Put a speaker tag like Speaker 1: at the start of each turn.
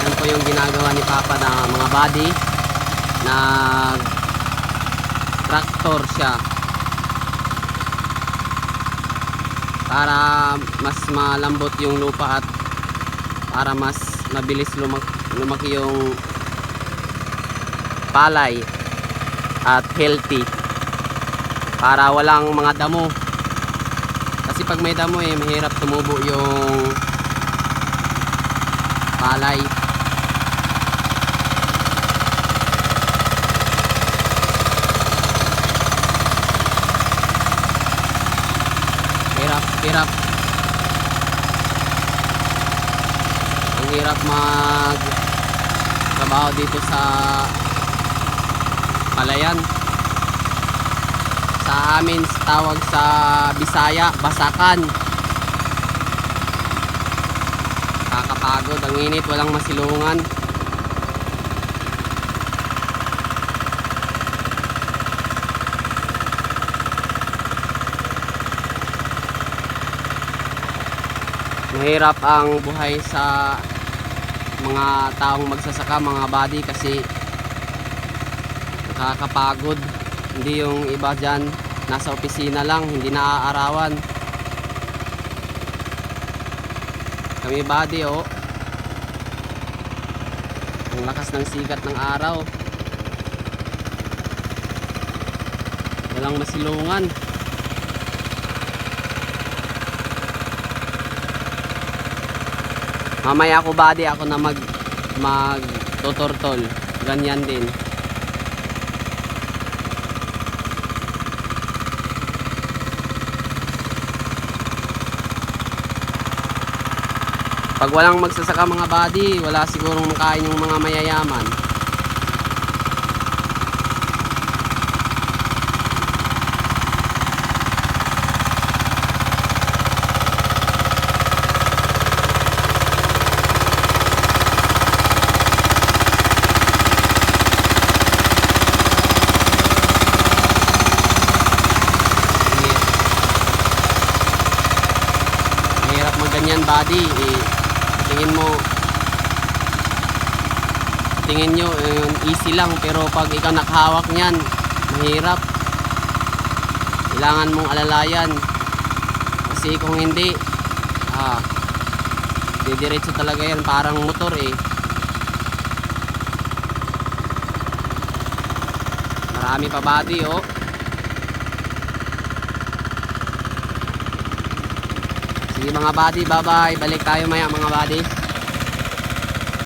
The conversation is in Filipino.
Speaker 1: Yan po yung ginagawa ni Papa na mga body. Nag tractor siya para mas malambot yung lupa at para mas mabilis lumaki yung palay at healthy, para walang mga damo. Kasi pag may damo mahirap tumubo yung palay. Hirap ang hirap mag trabaho dito sa palayan. Sa amin tawag sa Bisaya, basakan. Kakapagod, ang init, walang masilungan. Mahirap ang buhay sa mga taong magsasaka, mga body, kasi nakakapagod. Hindi yung iba dyan nasa opisina lang, hindi naaarawan. Kami body, oh, ang lakas ng sikat ng araw, walang masilungan. Mamaya ako body, ako na mag tutortol, ganyan din. Pag walang magsasaka mga body, wala sigurong makain yung mga mayayaman. Mahirap magganyan body, tingin nyo easy lang, pero pag ikaw nakahawak nyan, mahirap. Kailangan mong alalayan, kasi kung hindi didiretso talaga yan, parang motor eh. Marami pa body, oh. Sige mga body, bye bye, balik tayo maya mga body.